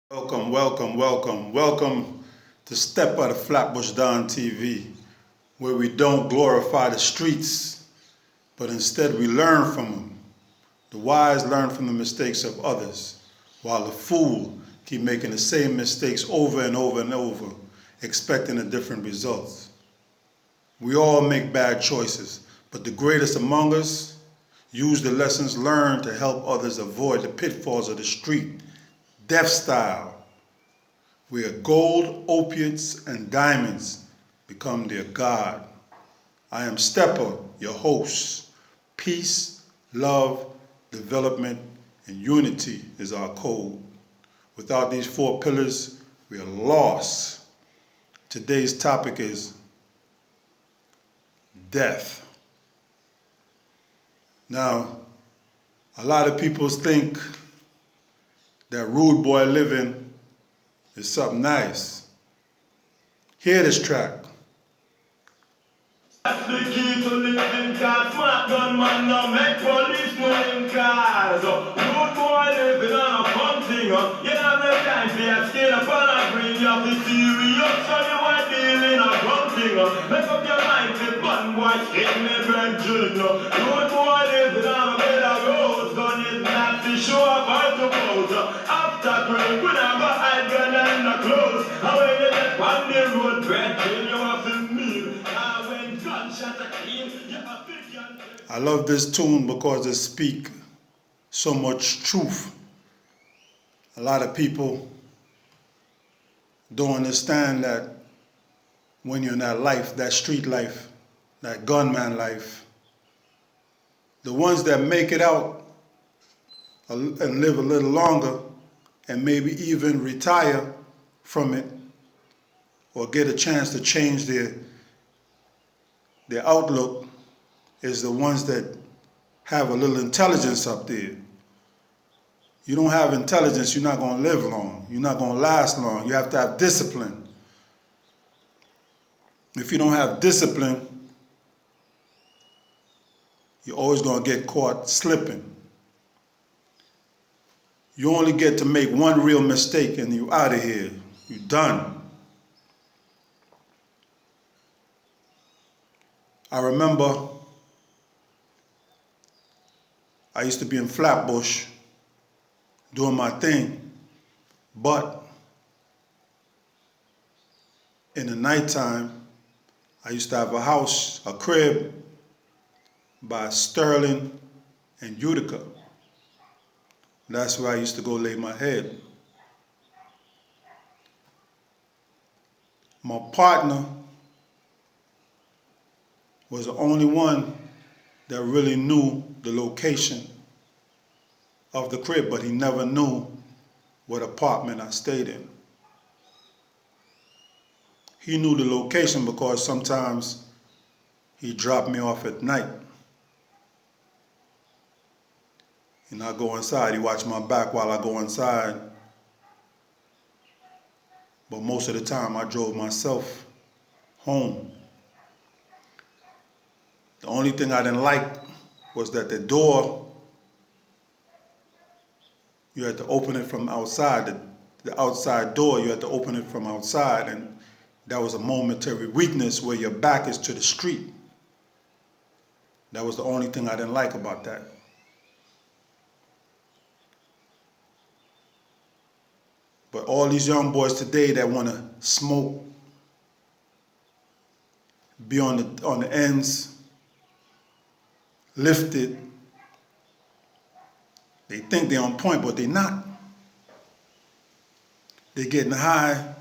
Welcome, welcome, welcome, welcome to Step Out of Flatbush Don TV, where we don't glorify the streets, but instead we learn from them. The wise learn from the mistakes of others, while the fool keep making the same mistakes over and over and over, expecting a different results. We all make bad choices, but the greatest among us use the lessons learned to help others avoid the pitfalls of the street, death style, where gold, opiates, and diamonds become their God. I am Stepper, your host. Peace, love, development, and unity is our code. Without these four pillars, we are lost. Today's topic is death. Now, a lot of people think that rude boy living is something nice. Hear this track. That's the key to living, cause smart gunman no make police know him cars. Rude boy living on a fun thing. You don't have no time for your skin upon a green. You have to serious, so you are dealing a fun thing. Make up your mind to fun boy, shit me virgin. Rude boy living on a bed of rose. Gun is not to show up or to pose. After green, we never hide gun and the clothes. And when you get on the road, virgin, you have to meal. I love this tune because it speaks so much truth. A lot of people don't understand that when you're in that life, that street life, that gunman life, the ones that make it out and live a little longer and maybe even retire from it or get a chance to change their outlook is the ones that have a little intelligence up there. You don't have intelligence, you're not going to live long. You're not going to last long. You have to have discipline. If you don't have discipline, you're always going to get caught slipping. You only get to make one real mistake and you're out of here. You're done. I remember I used to be in Flatbush doing my thing, but in the nighttime, I used to have a house, a crib by Sterling and Utica. That's where I used to go lay my head. My partner was the only one that really knew the location of the crib, but he never knew what apartment I stayed in. He knew the location because sometimes he dropped me off at night. And I go inside, he watched my back while I go inside. But most of the time I drove myself home. The only thing I didn't like was that the door, you had to open it from outside. The outside door, you had to open it from outside, and that was a momentary weakness where your back is to the street. That was the only thing I didn't like about that. But all these young boys today that want to smoke, be on the ends, lifted, they think they're on point, but they're not. They're getting high,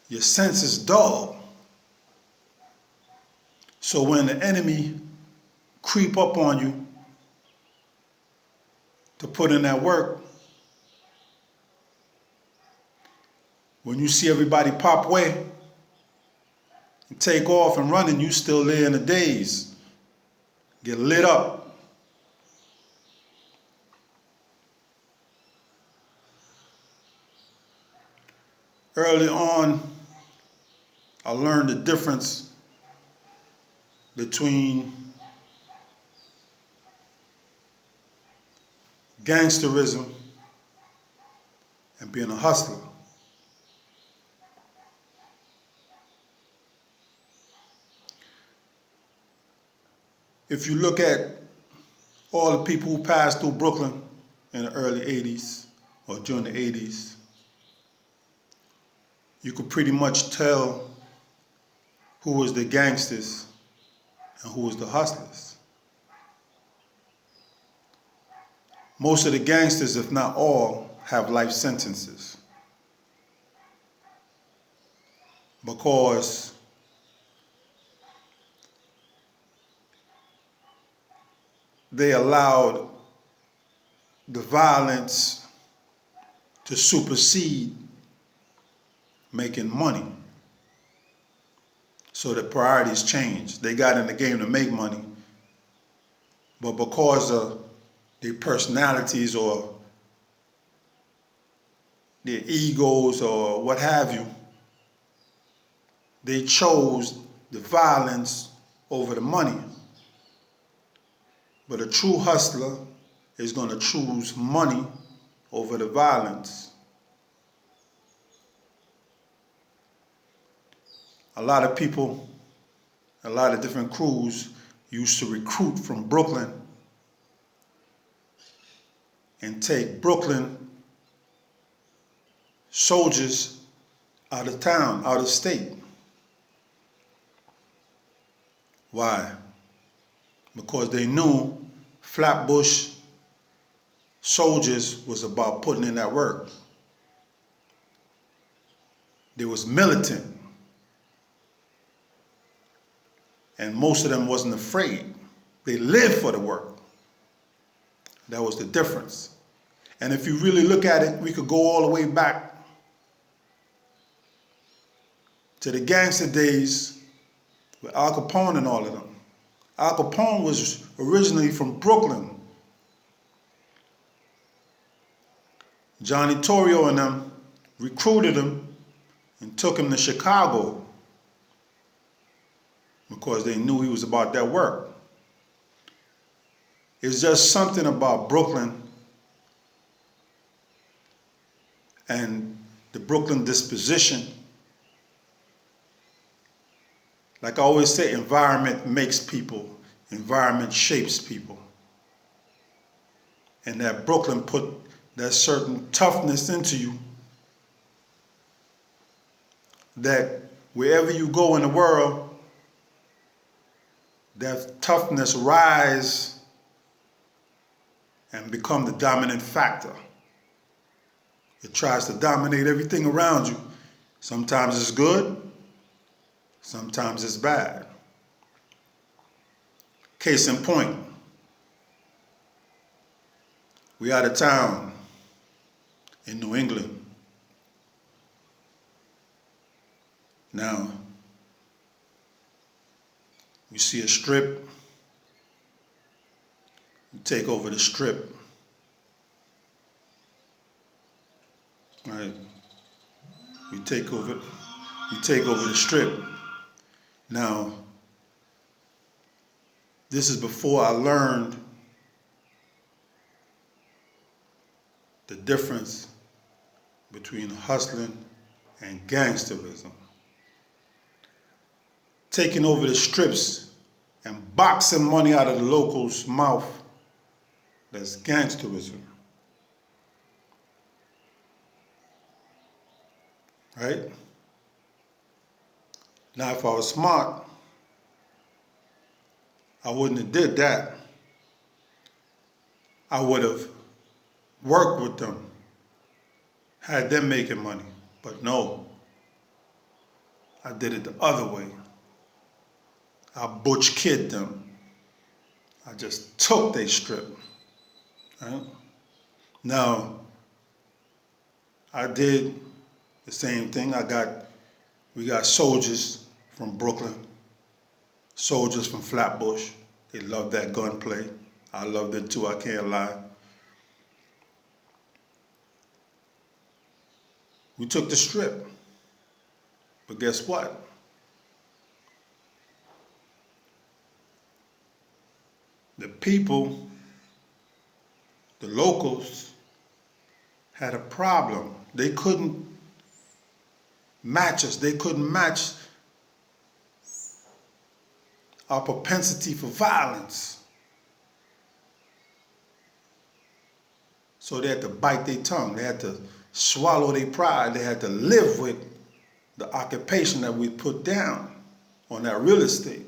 your senses dull. So when the enemy creep up on you to put in that work, when you see everybody pop away and take off and running, you still there in the daze, get lit up. Early on, I learned the difference between gangsterism and being a hustler. If you look at all the people who passed through Brooklyn in the early 80s or during the 80s, you could pretty much tell who was the gangsters and who was the hustlers. Most of the gangsters, if not all, have life sentences because they allowed the violence to supersede making money. So the priorities changed. They got in the game to make money, but because of their personalities or their egos or what have you, they chose the violence over the money. But a true hustler is going to choose money over the violence. A lot of people, a lot of different crews used to recruit from Brooklyn and take Brooklyn soldiers out of town, out of state. Why? Because they knew Flatbush soldiers was about putting in that work. They was militant. And most of them wasn't afraid. They lived for the work. That was the difference. And if you really look at it, we could go all the way back to the gangster days with Al Capone and all of them. Al Capone was originally from Brooklyn. Johnny Torrio and them recruited him and took him to Chicago because they knew he was about that work. It's just something about Brooklyn and the Brooklyn disposition. Like I always say, environment makes people, environment shapes people. And that Brooklyn put that certain toughness into you that wherever you go in the world, that toughness rise and become the dominant factor. It tries to dominate everything around you. Sometimes it's good, sometimes it's bad. Case in point, we out of town in New England. Now, we see a strip, we take over the strip, right? We take over the strip. Now, this is before I learned the difference between hustling and gangsterism. Taking over the strips and boxing money out of the locals' mouth, that's gangsterism. Right? Now, if I was smart, I wouldn't have did that. I would have worked with them, had them making money. But no, I did it the other way. I butch kid them. I just took their strip. Right? Now, I did the same thing. We got soldiers from Brooklyn, soldiers from Flatbush. They love that gunplay. I loved it too, I can't lie. We took the strip. But guess what? The people, the locals, had a problem They couldn't match us. They couldn't match our propensity for violence. So they had to bite their tongue. They had to swallow their pride. They had to live with the occupation that we put down on that real estate.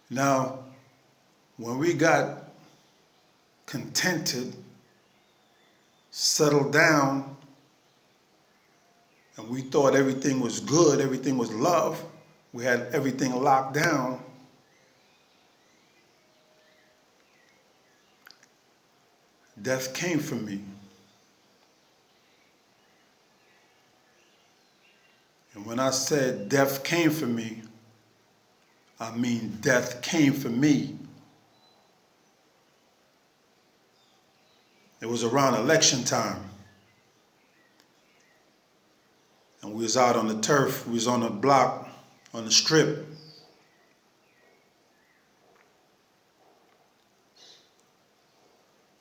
Now, when we got contented, settled down, and we thought everything was good, everything was love, we had everything locked down, death came for me. And when I said death came for me, I mean death came for me. It was around election time. And we was out on the turf, we was on the block, on the strip.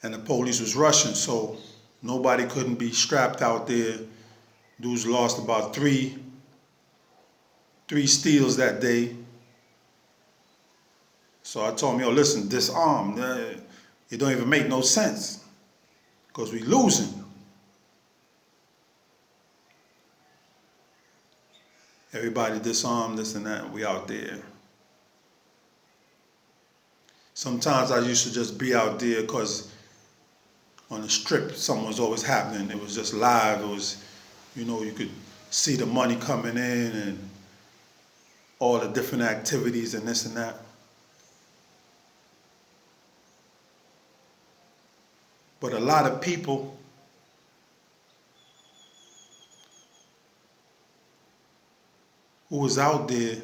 And the police was rushing, so nobody couldn't be strapped out there. Dudes lost about three steals that day. So I told him, yo, listen, disarm. It don't even make no sense because we losing. Everybody disarmed, this and that, we out there. Sometimes I used to just be out there because on the strip, something was always happening. It was just live. It was, you could see the money coming in and all the different activities and this and that. But a lot of people who was out there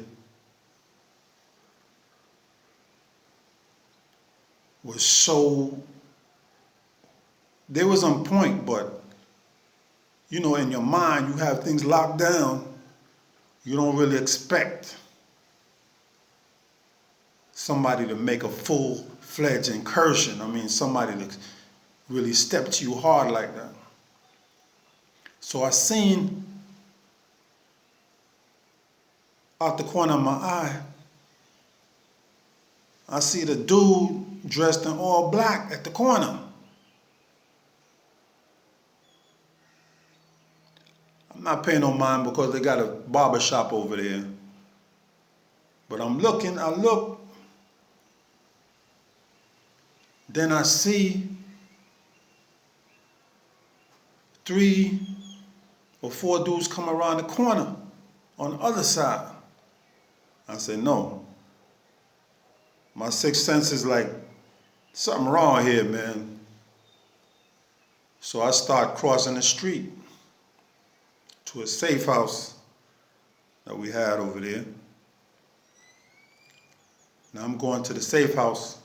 was they was on point, but in your mind you have things locked down. You don't really expect somebody to make a full-fledged incursion. I mean, somebody to really step to you hard like that. So I seen out the corner of my eye, I see the dude dressed in all black at the corner. I'm not paying no mind because they got a barber shop over there. But I'm looking, I look, then I see 3 or 4 dudes come around the corner on the other side. I said, no. My sixth sense is like, something wrong here, man. So I start crossing the street to a safe house that we had over there. Now I'm going to the safe house.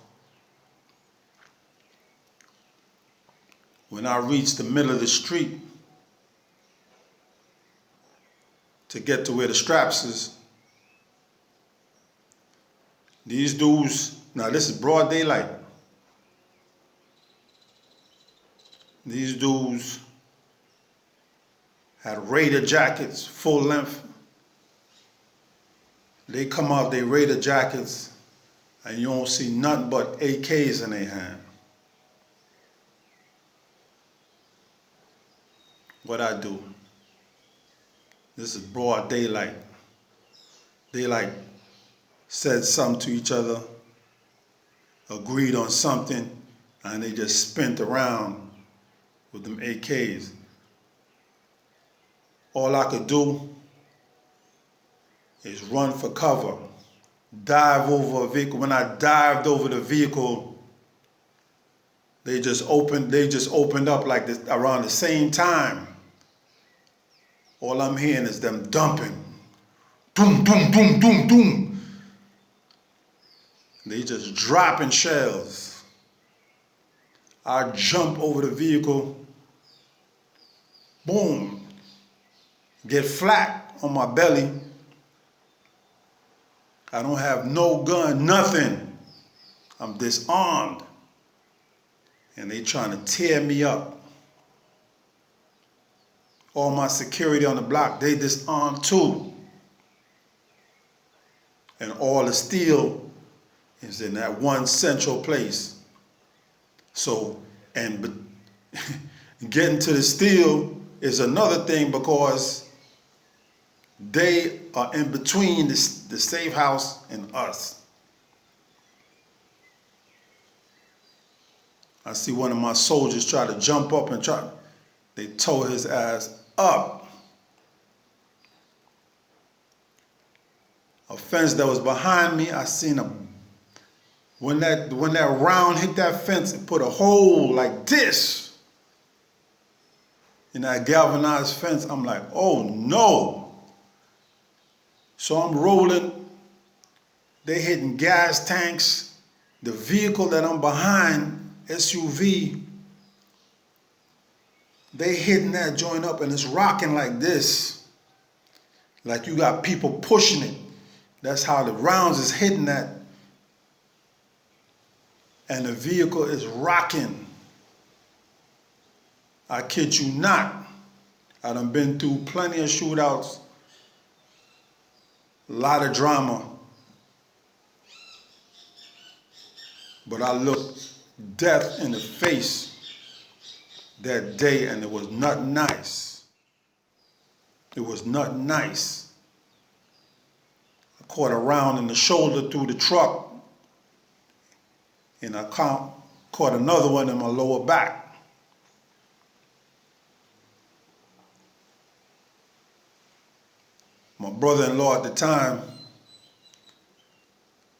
When I reach the middle of the street to get to where the straps is, these dudes, now this is broad daylight. These dudes had Raider jackets, full length. They come out, they Raider jackets, and you don't see nothing but AKs in their hand. What I do? This is broad daylight. They said something to each other, agreed on something, and they just spent around with them AKs. All I could do is run for cover, dive over a vehicle. When I dived over the vehicle, they just opened up like this around the same time. All I'm hearing is them dumping. Boom, boom, boom, boom, boom. They just dropping shells. I jump over the vehicle, boom, get flat on my belly. I don't have no gun, nothing. I'm disarmed. and they trying to tear me up. All my security on the block, they disarmed too. And all the steel is in that one central place. So, and getting to the steel is another thing because they are in between the safe house and us. I see one of my soldiers try to jump up and they tore his ass up. A fence that was behind me, I seen when that round hit that fence, it put a hole like this in that galvanized fence. I'm like, oh no. So I'm rolling, they hitting gas tanks, the vehicle that I'm behind, SUV, they hitting that joint up and it's rocking like this. Like you got people pushing it. That's how the rounds is hitting that. And the vehicle is rocking. I kid you not. I done been through plenty of shootouts, a lot of drama. But I looked death in the face that day and it was not nice. It was not nice. I caught a round in the shoulder through the truck and I caught another one in my lower back. My brother-in-law at the time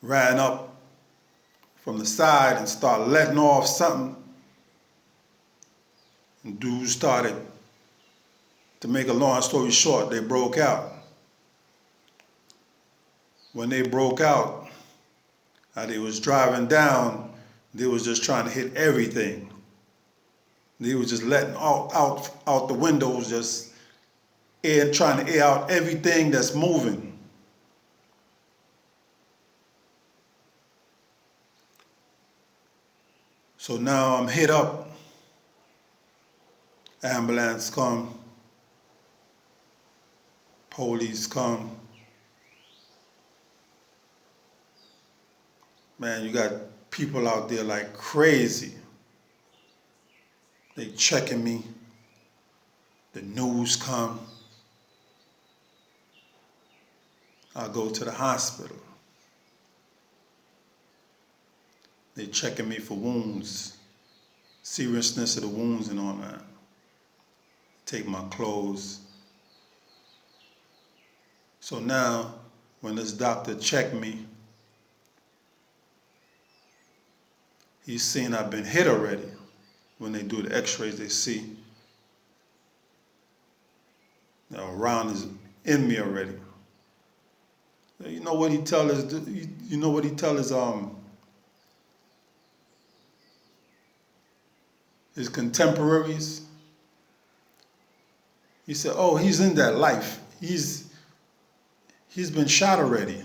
ran up from the side and started letting off something. And dudes started, to make a long story short, they broke out. When they broke out, they was driving down, they was just trying to hit everything. They was just letting out the windows, just trying to air out everything that's moving. So now I'm hit up. Ambulance come. Police come. Man, you got people out there like crazy. They checking me. The news come. I go to the hospital. They checking me for wounds, seriousness of the wounds and all that. Take my clothes. So now, when this doctor checked me, he's seen I've been hit already. When they do the x-rays, they see the round is in me already. You know what he tell us? You know what he tell his contemporaries? He said, "Oh, he's in that life. He's been shot already."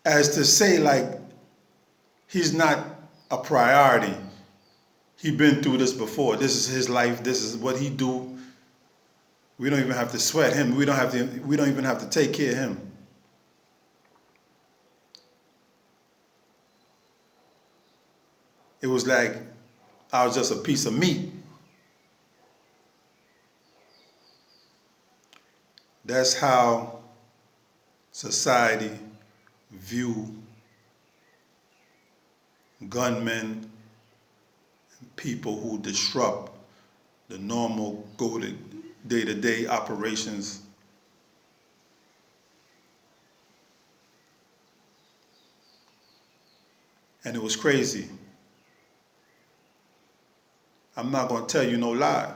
As to say, like, he's not a priority. He been through this before. This is his life. This is what he do. We don't even have to sweat him. We don't even have to take care of him. It was like I was just a piece of meat. That's how society view gunmen and people who disrupt the normal day-to-day operations. And it was crazy. I'm not going to tell you no lie.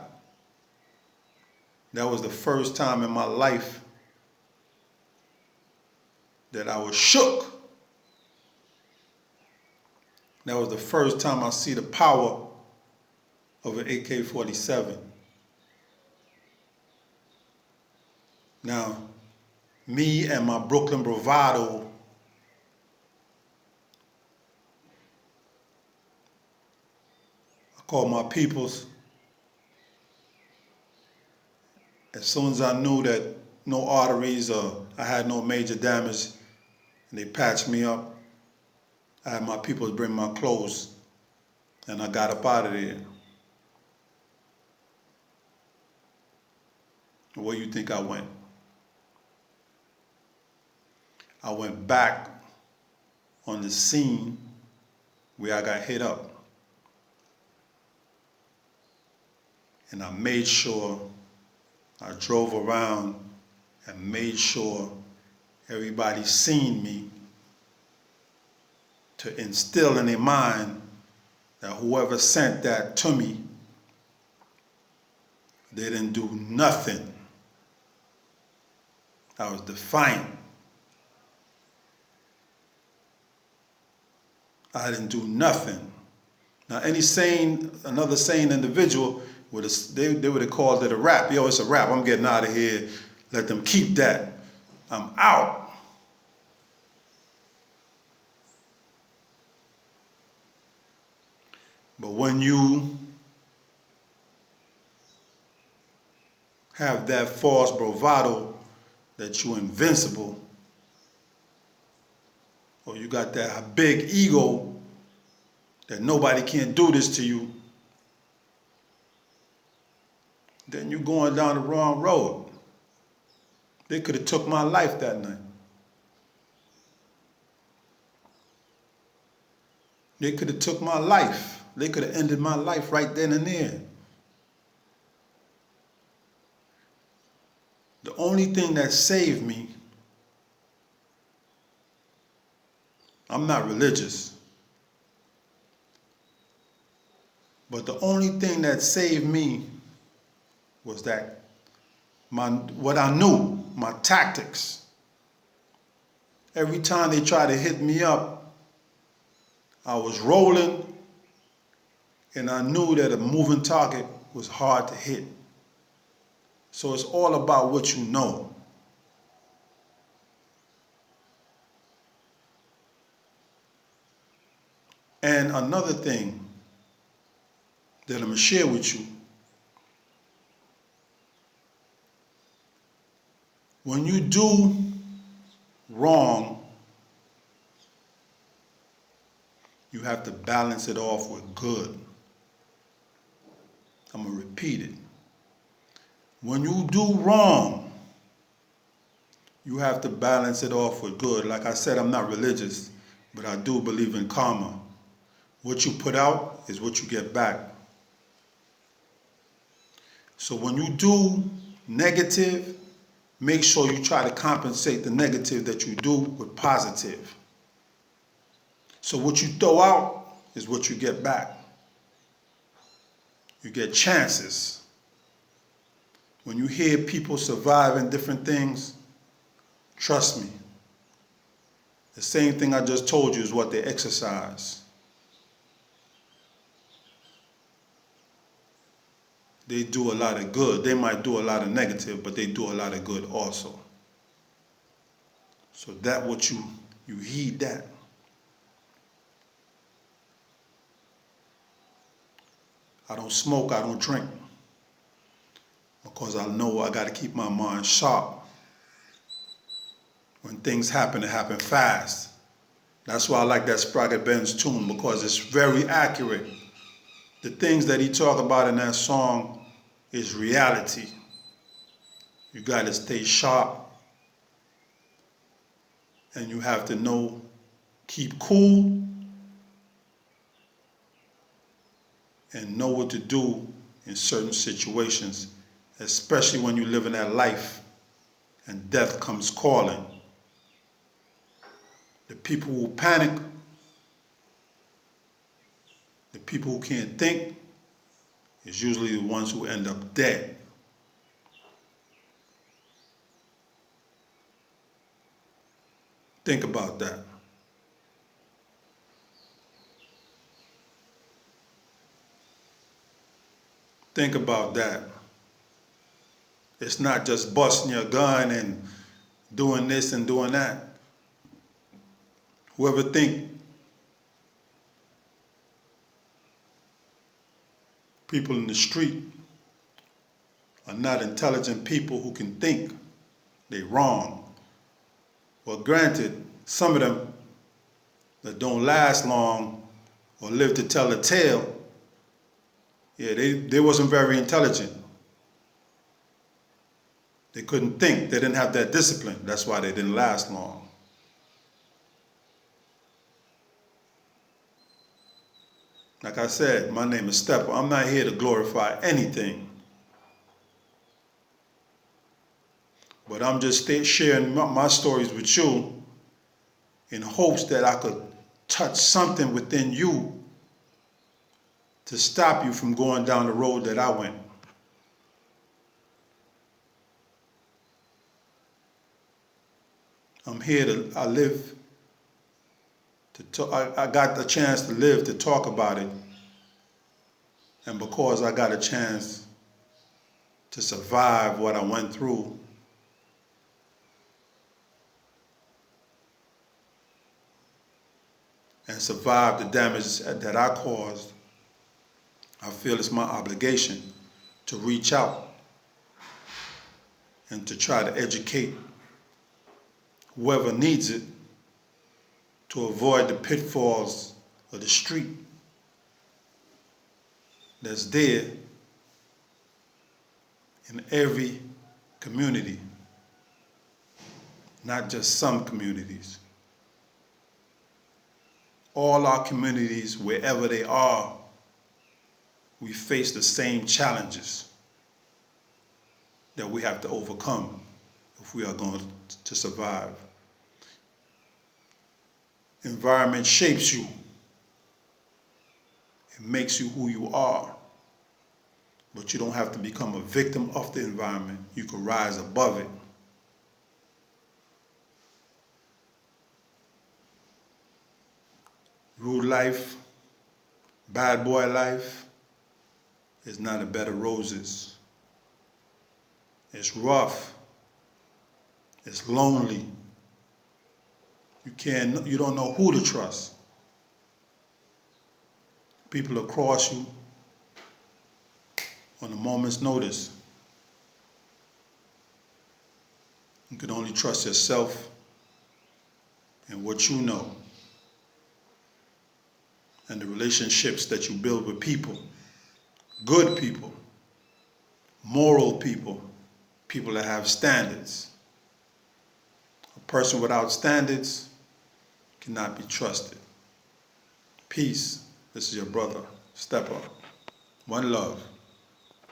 That was the first time in my life that I was shook. That was the first time I see the power of an AK-47. Now, me and my Brooklyn bravado called my peoples. As soon as I knew that no arteries or I had no major damage, and they patched me up, I had my peoples bring my clothes, and I got up out of there. Where you think I went? I went back on the scene where I got hit up. And I made sure I drove around and made sure everybody seen me to instill in their mind that whoever sent that to me, they didn't do nothing. I was defiant. I didn't do nothing. Now, another sane individual, they would have called it a rap. Yo, it's a rap. I'm getting out of here. Let them keep that. I'm out. But when you have that false bravado that you're invincible, or you got that big ego that nobody can do this to you, then you're going down the wrong road. They could have took my life that night. They could have took my life. They could have ended my life right then and there. The only thing that saved me, I'm not religious, but the only thing that saved me was that what I knew, my tactics. Every time they tried to hit me up, I was rolling, and I knew that a moving target was hard to hit. So it's all about what you know. And another thing that I'm going to share with you, when you do wrong, you have to balance it off with good. I'm going to repeat it. When you do wrong, you have to balance it off with good. Like I said, I'm not religious, but I do believe in karma. What you put out is what you get back. So when you do negative, make sure you try to compensate the negative that you do with positive. So what you throw out is what you get back. You get chances. When you hear people surviving different things, trust me, the same thing I just told you is what they exercise. They do a lot of good. They might do a lot of negative, but they do a lot of good also. So that what you heed that. I don't smoke, I don't drink, because I know I got to keep my mind sharp. When things happen, it happen fast. That's why I like that Sprocket Benz tune, because it's very accurate. The things that he talk about in that song is reality. You got to stay sharp, and you have to know, keep cool, and know what to do in certain situations, especially when you live in that life and death comes calling. The people who panic, the people who can't think, is usually the ones who end up dead. Think about that. Think about that. It's not just busting your gun and doing this and doing that. Whoever think people in the street are not intelligent people who can think. They wrong. Well, granted, some of them that don't last long or live to tell a tale, yeah, they wasn't very intelligent. They couldn't think. They didn't have that discipline. That's why they didn't last long. Like I said, my name is Stepper. I'm not here to glorify anything. But I'm just sharing my stories with you in hopes that I could touch something within you to stop you from going down the road that I went. I'm here to, I live to talk, I got the chance to live to talk about it. And because I got a chance to survive what I went through, and survive the damage that I caused, I feel it's my obligation to reach out and to try to educate whoever needs it to avoid the pitfalls of the street that's there in every community, not just some communities. All our communities, wherever they are, we face the same challenges that we have to overcome if we are going to survive. Environment shapes you. It makes you who you are. But you don't have to become a victim of the environment. You can rise above it. Rude life, bad boy life is not a bed of roses. It's rough. It's lonely. You don't know who to trust. People will cross you on a moment's notice. You can only trust yourself and what you know, and the relationships that you build with people, good people, moral people, people that have standards. A person without standards cannot be trusted. Peace. This is your brother, Stepper. One love.